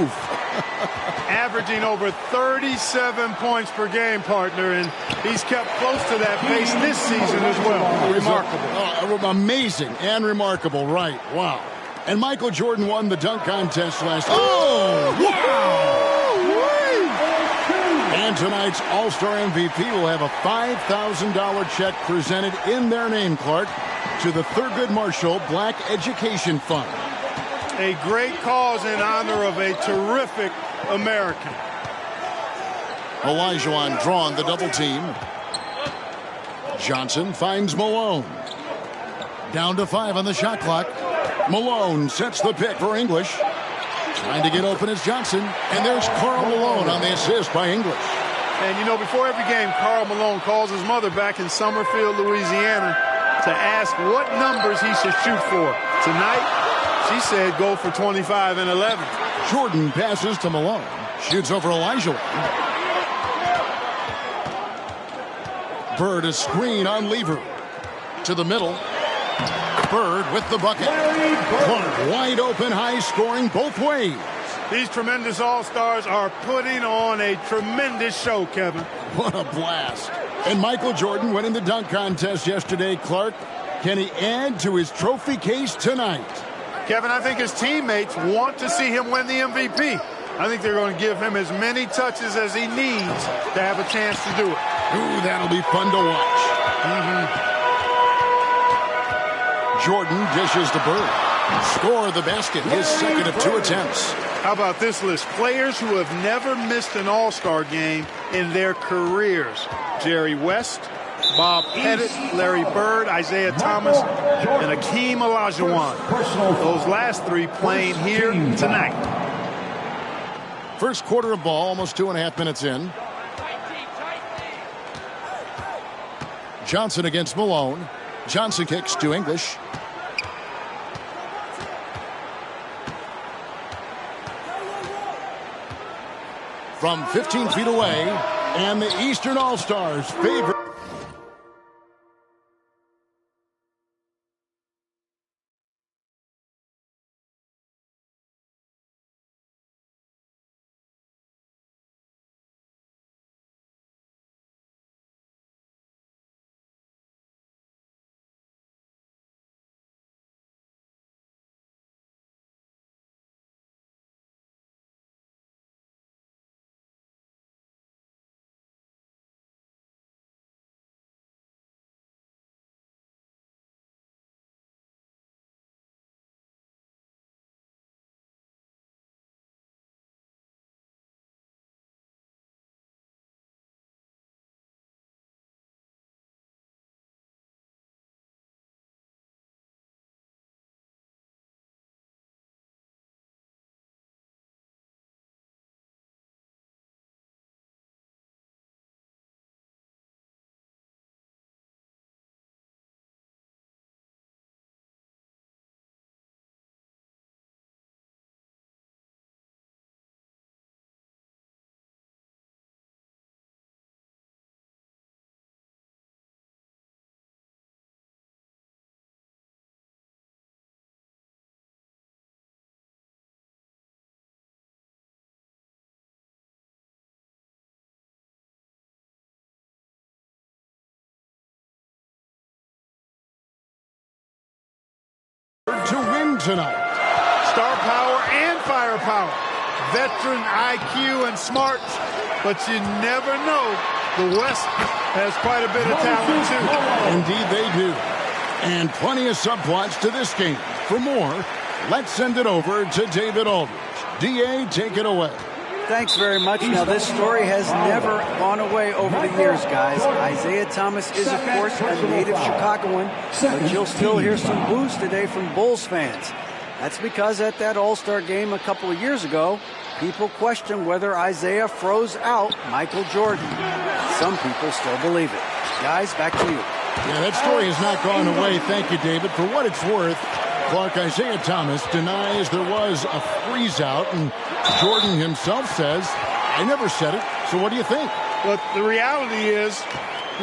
roof. Averaging over 37 points per game, partner, and he's kept close to that pace this season as well. Remarkable. Amazing and remarkable, right. Wow. And Michael Jordan won the dunk contest last. Oh, wow! And tonight's All-Star MVP will have a $5,000 check presented in their name, Clark, to the Thurgood Marshall Black Education Fund. A great cause in honor of a terrific American. Olajuwon drawn the double team. Johnson finds Malone. Down to 5 on the shot clock. Malone sets the pick for English. Trying to get open is Johnson. And there's Karl Malone on the assist by English. And, you know, before every game, Karl Malone calls his mother back in Summerfield, Louisiana, to ask what numbers he should shoot for. Tonight, she said go for 25 and 11. Jordan passes to Malone. Shoots over Olajuwon. Bird a screen on Lever. To the middle. Bird with the bucket. Clark wide open, high scoring both ways. These tremendous all-stars are putting on a tremendous show, Kevin. What a blast. And Michael Jordan winning the dunk contest yesterday, Clark. Can he add to his trophy case tonight? Kevin, I think his teammates want to see him win the MVP. I think they're going to give him as many touches as he needs to have a chance to do it. Ooh, that'll be fun to watch. Jordan dishes to Bird. Score the basket, his second of 2 attempts. How about this list? Players who have never missed an All-Star game in their careers. Jerry West, Bob Pettit, Larry Bird, Isaiah Thomas, and Hakeem Olajuwon. Those last 3 playing here tonight. First quarter of ball, almost 2.5 minutes in. Johnson against Malone. Johnson kicks to English. From 15 feet away, and the Eastern All-Stars favorite. To win tonight. Star power and firepower. Veteran IQ and smarts. But you never know. The West has quite a bit of talent, too. Indeed they do. And plenty of subplots to this game. For more, let's send it over to David Aldridge. D.A., take it away. Thanks very much. Now, this story has never gone away over the years, guys. Isaiah Thomas is, of course, a native Chicagoan, but you'll still hear some boos today from Bulls fans. That's because at that All-Star game a couple of years ago, people questioned whether Isaiah froze out Michael Jordan. Some people still believe it. Guys, back to you. Yeah, that story has not gone away. Thank you, David. For what it's worth, Clark, Isaiah Thomas denies there was a freeze-out, and Jordan himself says, I never said it, so what do you think? But the reality is,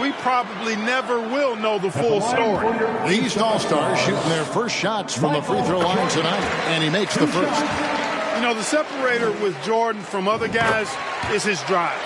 we probably never will know the full story. The East All-Stars shooting their first shots from the free throw line tonight, and he makes the first. You know, the separator with Jordan from other guys is his drive.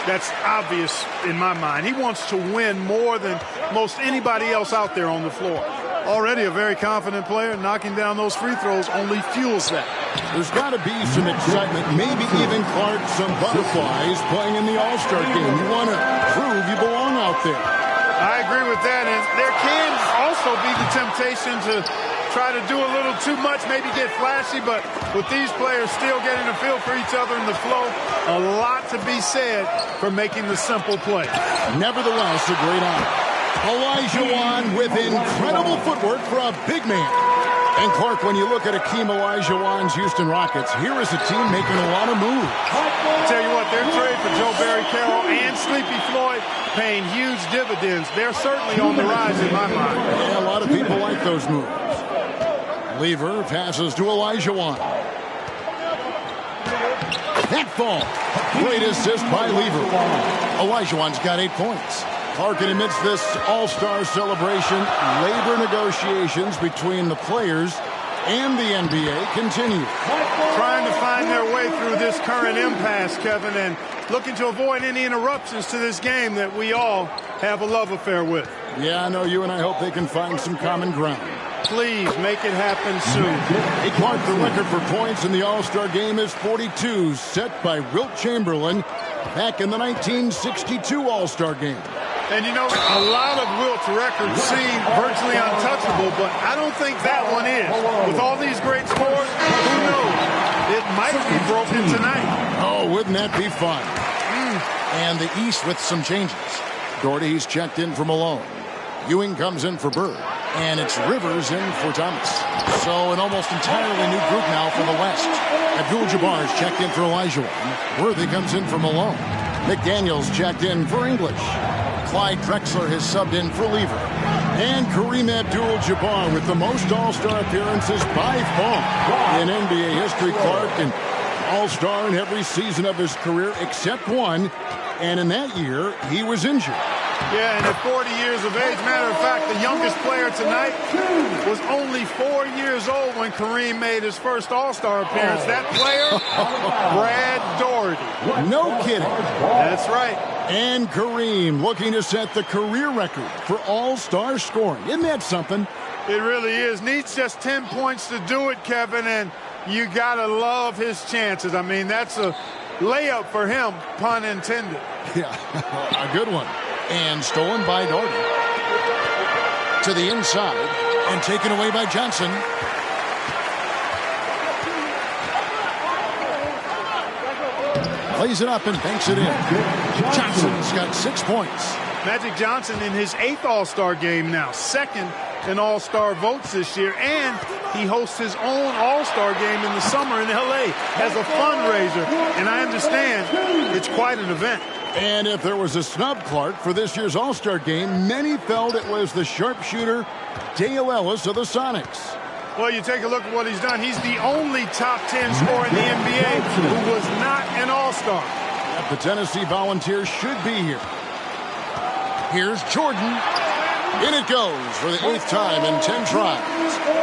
That's obvious in my mind. He wants to win more than most anybody else out there on the floor. Already a very confident player, knocking down those free throws only fuels that. There's got to be some excitement, maybe even, Clark, some butterflies playing in the All-Star game. You want to prove you belong out there. I agree with that, and there can also be the temptation to try to do a little too much, maybe get flashy, but with these players still getting a feel for each other in the flow, a lot to be said for making the simple play. Nevertheless, a great honor. Olajuwon with incredible footwork for a big man. And Clark, when you look at Akeem Olajuwon's Houston Rockets, here is a team making a lot of moves. I'll tell you what, their trade for Joe Barry Carroll and Sleepy Floyd paying huge dividends. They're certainly on the rise in my mind. Yeah, a lot of people like those moves. Lever passes to Olajuwon. That fall. Great assist by Lever. Olajuwon's got 8 points. Clark, amidst this All-Star celebration, labor negotiations between the players and the NBA continue. Trying to find their way through this current impasse, Kevin, and looking to avoid any interruptions to this game that we all have a love affair with. Yeah, I know you and I hope they can find some common ground. Please make it happen soon. Hey, Clark, the record for points in the All-Star game is 42, set by Wilt Chamberlain back in the 1962 All-Star game. And, you know, a lot of Wilt's records seem virtually untouchable, but I don't think that one is. With all these great scores, who knows? It might be broken tonight. Oh, wouldn't that be fun? And the East with some changes. Doherty's checked in for Malone. Ewing comes in for Bird. And it's Rivers in for Thomas. So an almost entirely new group now for the West. Abdul-Jabbar's checked in for Olajuwon. Worthy comes in for Malone. McDaniels checked in for English. Clyde Drexler has subbed in for Lever. And Kareem Abdul-Jabbar with the most All-Star appearances by far in NBA history. Clark, an All-Star in every season of his career except one. And in that year, he was injured. Yeah, and at 40 years of age, matter of fact, the youngest player tonight was only 4 years old when Kareem made his first All-Star appearance. That player, Brad Daugherty. No kidding. That's right. And Kareem looking to set the career record for All-Star scoring. Isn't that something? It really is. Needs just 10 points to do it, Kevin, and you got to love his chances. I mean, that's a layup for him, pun intended. Yeah, a good one. And stolen by Daugherty. To the inside and taken away by Johnson. Plays it up and banks it in. Johnson's got 6 points. Magic Johnson in his 8th All-Star game now. 2nd in All-Star votes this year. And he hosts his own All-Star game in the summer in L.A. as a fundraiser. And I understand it's quite an event. And if there was a snub, Clark, for this year's All-Star game, many felt it was the sharpshooter Dale Ellis of the Sonics. Well, you take a look at what he's done. He's the only top 10 scorer in the NBA who was not an All-Star. The Tennessee Volunteers should be here. Here's Jordan. In it goes for the 8th time in 10 tries.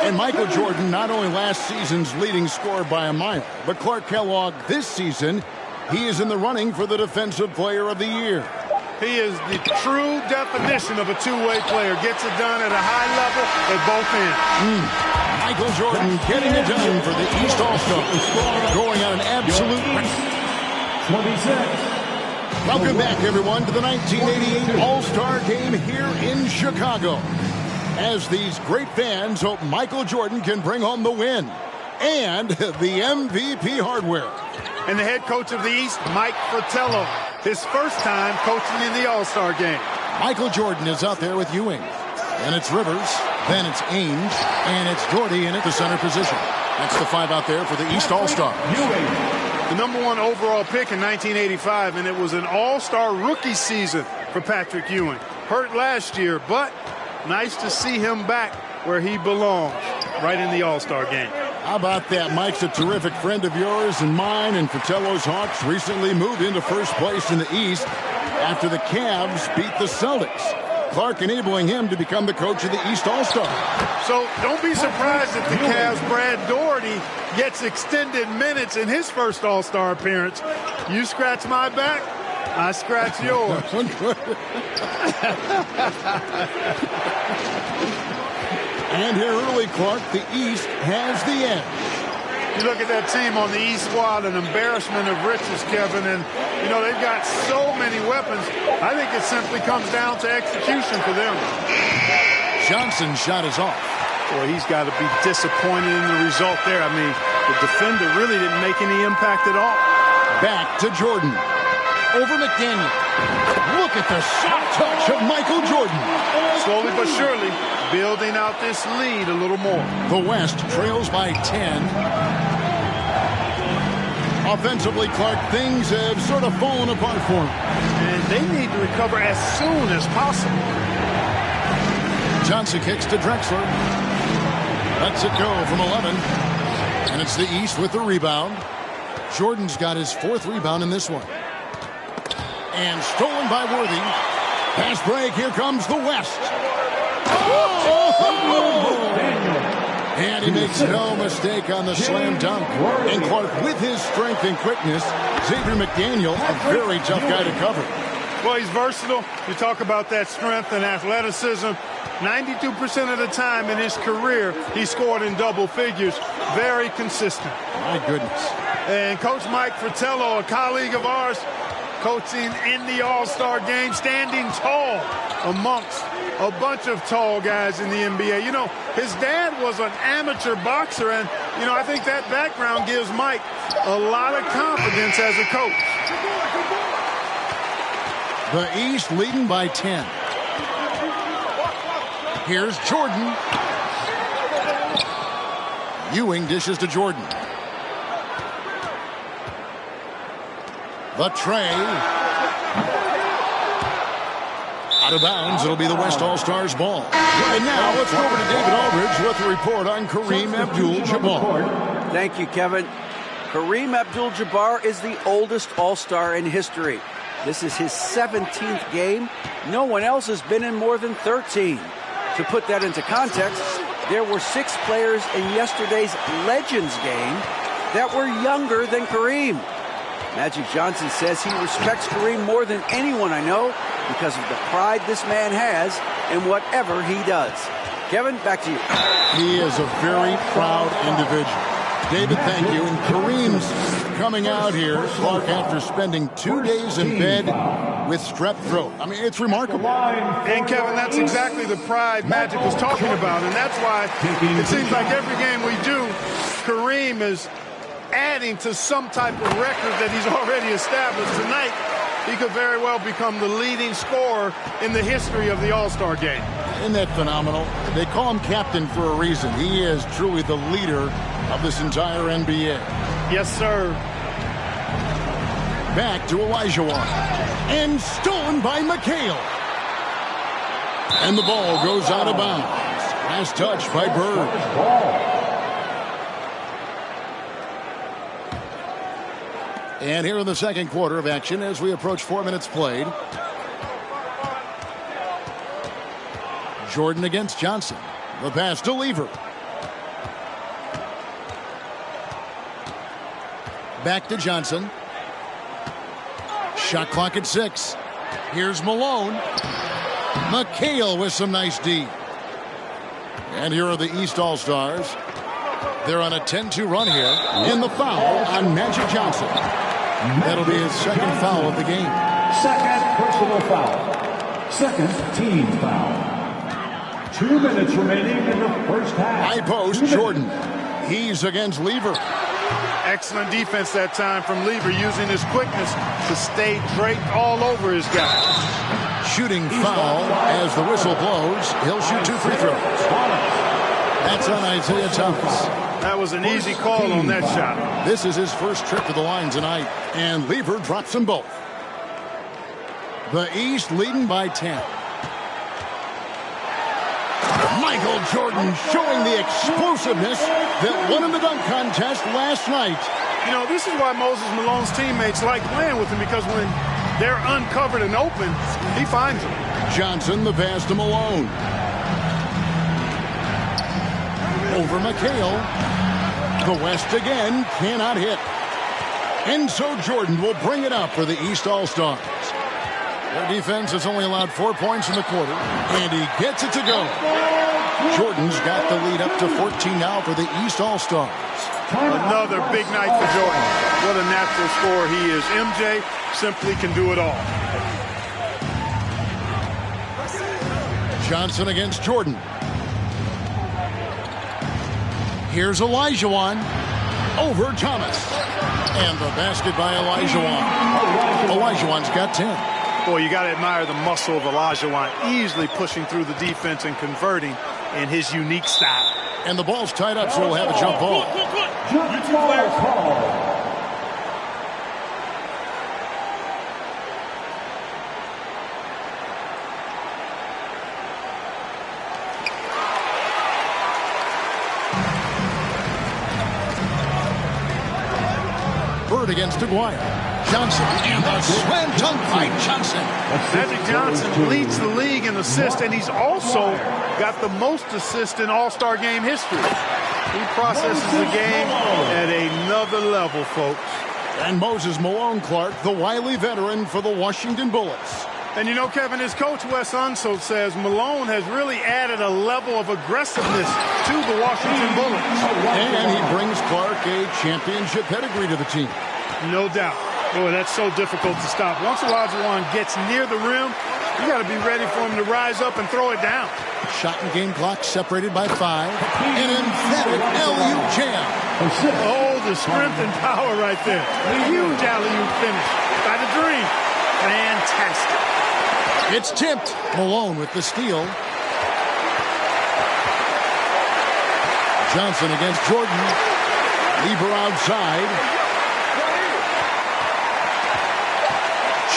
And Michael Jordan, not only last season's leading scorer by a mile, but Clark Kellogg this season, he is in the running for the Defensive Player of the Year. He is the true definition of a two-way player. Gets it done at a high level at both ends. Michael Jordan getting it done for the East All-Star. Going on an absolute record. 26. Welcome back, everyone, to the 1988 All-Star Game here in Chicago. As these great fans hope Michael Jordan can bring home the win and the MVP hardware. And the head coach of the East, Mike Fratello, his first time coaching in the All-Star Game. Michael Jordan is out there with Ewing. And it's Rivers, then it's Ainge, and it's Doherty in at the center position. That's the 5 out there for the East All-Star. The #1 overall pick in 1985, and it was an All-Star rookie season for Patrick Ewing. Hurt last year, but nice to see him back where he belongs, right in the All-Star game. How about that? Mike's a terrific friend of yours and mine, and Fratello's Hawks recently moved into first place in the East after the Cavs beat the Celtics. Clark enabling him to become the coach of the East All-Star. So don't be surprised if the Cavs' Brad Daugherty gets extended minutes in his first All-Star appearance. You scratch my back, I scratch yours. And here early, Clark, the East has the edge. You look at that team on the East squad, an embarrassment of riches, Kevin, and, you know, they've got so many weapons. I think it simply comes down to execution for them. Johnson's shot is off. Boy, he's got to be disappointed in the result there. I mean, the defender really didn't make any impact at all. Back to Jordan. Over McDaniel. Look at the shot touch of Michael Jordan. Slowly but surely, building out this lead a little more. The West trails by 10. Offensively, Clark, things have sort of fallen apart for him. And they need to recover as soon as possible. Johnson kicks to Drexler. Lets it go from 11. And it's the East with the rebound. Jordan's got his 4th rebound in this one. And stolen by Worthy. Pass break. Here comes the West. And he makes no mistake on the slam dunk. And Clark, with his strength and quickness, Xavier McDaniel, a very tough guy to cover. Well, he's versatile. You talk about that strength and athleticism. 92% of the time in his career, he scored in double figures. Very consistent. My goodness. And Coach Mike Fratello, a colleague of ours, coaching in the All-Star game, standing tall amongst a bunch of tall guys in the NBA. You know, his dad was an amateur boxer, and, you know, I think that background gives Mike a lot of confidence as a coach. The East leading by 10. Here's Jordan. Ewing dishes to Jordan. The tray. Out of bounds. It'll be the West All-Stars ball. And now let's go over to David Aldridge with a report on Kareem Abdul-Jabbar. Thank you, Kevin. Kareem Abdul-Jabbar is the oldest All-Star in history. This is his 17th game. No one else has been in more than 13. To put that into context, there were 6 players in yesterday's Legends game that were younger than Kareem. Magic Johnson says he respects Kareem more than anyone I know because of the pride this man has in whatever he does. Kevin, back to you. He is a very proud individual. David, thank you. And Kareem's coming out here, Clark, after spending 2 days in bed with strep throat. I mean, it's remarkable. And, Kevin, that's exactly the pride Magic was talking about. And that's why it seems like every game we do, Kareem is adding to some type of record that he's already established. Tonight, he could very well become the leading scorer in the history of the All-Star game. Isn't that phenomenal? They call him captain for a reason. He is truly the leader of this entire NBA. Yes, sir. Back to Olajuwon. And stolen by McHale. And the ball goes out of bounds. Last touch by Bird. And here in the second quarter of action as we approach 4 minutes played. Jordan against Johnson. The pass to Lever. Back to Johnson. Shot clock at 6. Here's Malone. McHale with some nice D. And here are the East All-Stars. They're on a 10-2 run here. And the foul on Magic Johnson. That'll be his second foul of the game. Second personal foul. Second team foul. 2 minutes remaining in the first half. High post, Jordan. He's against Lever. Excellent defense that time from Lever, using his quickness to stay draped all over his guy. Shooting foul as the whistle blows. He'll shoot 2 free throws. That's on Isaiah Thomas. That was an easy call on that shot. This is his first trip to the line tonight, and Lever drops them both. The East leading by 10. Michael Jordan showing the explosiveness that won in the dunk contest last night. You know, this is why Moses Malone's teammates like playing with him, because when they're uncovered and open, he finds them. Johnson, the pass to Malone. Over McHale. The West again cannot hit. And so Jordan will bring it up for the East All-Stars. Their defense has only allowed 4 points in the quarter, and he gets it to go. Jordan's got the lead up to 14 now for the East All-Stars. Another big night for Jordan. What a natural scorer he is. MJ simply can do it all. Johnson against Jordan. Here's Olajuwon over Thomas. And the basket by Olajuwon. Olajuwon's got 10. Boy, you got to admire the muscle of Olajuwon, easily pushing through the defense and converting in his unique style. And the ball's tied up, so we'll have a jump ball. Bird against Aguirre. Johnson, and the slam dunk by Johnson. Magic Johnson leads the league in assists, and he's also got the most assists in All-Star game history. He processes the game at another level, folks. And Moses Malone Clark, the wily veteran for the Washington Bullets. And you know, Kevin, his coach Wes Unseld says Malone has really added a level of aggressiveness to the Washington Bullets. And he brings Clark a championship pedigree to the team. No doubt. Boy, that's so difficult to stop. Once Olajuwon gets near the rim, you got to be ready for him to rise up and throw it down. Shot and game clock separated by 5. An emphatic alley-oop jam. Oh, the strength and power right there. A huge alley-oop finish by the Dream. Fantastic. It's tipped. Malone with the steal. Johnson against Jordan. Lieber outside.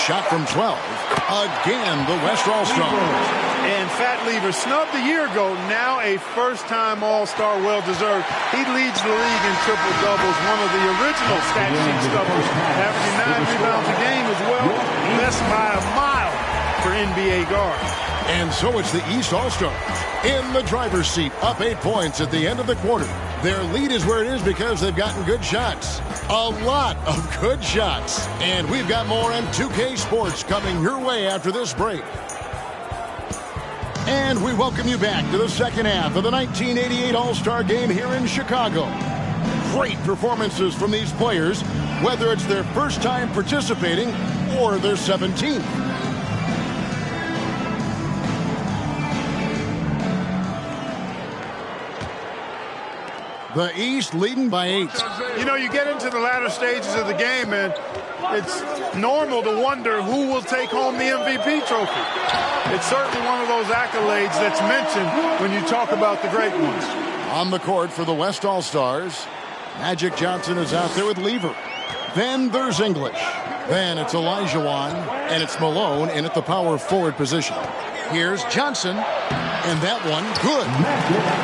Shot from 12. Again, the West All-Stars. And Fat Lieber snubbed a year ago, now a first-time All-Star, well-deserved. He leads the league in triple-doubles, one of the original stat sheet stuffers, averaging 9 rebounds a game as well. Best by a mile for NBA guards. And so it's the East All-Stars in the driver's seat, up 8 points at the end of the quarter. Their lead is where it is because they've gotten good shots. A lot of good shots. And we've got more on 2K Sports coming your way after this break. And we welcome you back to the second half of the 1988 All-Star Game here in Chicago. Great performances from these players, whether it's their first time participating or their 17th. The East leading by 8. You know, you get into the latter stages of the game, and it's normal to wonder who will take home the MVP trophy. It's certainly one of those accolades that's mentioned when you talk about the great ones. On the court for the West All-Stars, Magic Johnson is out there with Lever. Then there's English. Then it's Olajuwon, and it's Malone in at the power forward position. Here's Johnson, and that one good.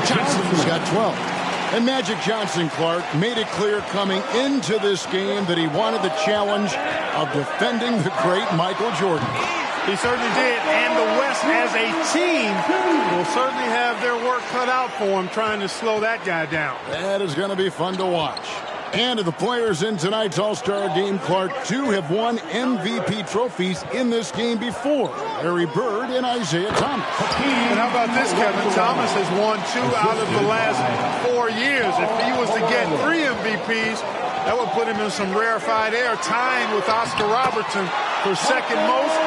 Johnson's got 12. And Magic Johnson, Clark, made it clear coming into this game that he wanted the challenge of defending the great Michael Jordan. He certainly did, and the West as a team will certainly have their work cut out for him trying to slow that guy down. That is going to be fun to watch. And of the players in tonight's All-Star Game, Clark, 2 have won MVP trophies in this game before. Larry Bird and Isaiah Thomas. And how about this, Kevin? Thomas has won 2 out of the last 4 years. If he was to get 3 MVPs, that would put him in some rarefied air, tying with Oscar Robertson for second most.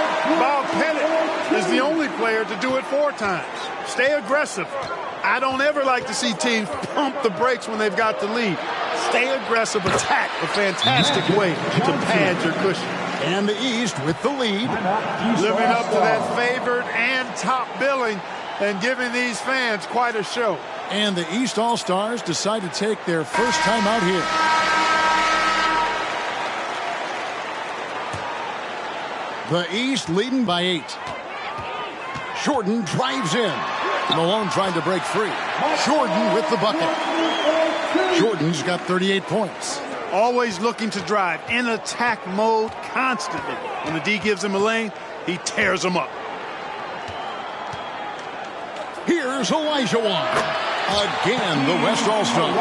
Bob Pettit is the only player to do it 4 times. Stay aggressive. I don't ever like to see teams pump the brakes when they've got the lead. Stay aggressive, attack, a fantastic way to pad your cushion. And the East with the lead. Living up to that favored and top billing and giving these fans quite a show. And the East All-Stars decide to take their first time out here. The East leading by 8. Jordan drives in. Malone trying to break free. Jordan with the bucket. Jordan's got 38 points. Always looking to drive in attack mode constantly. When the D gives him a lane, he tears them up. Here's Elijah Wan. Again, the West All-Star.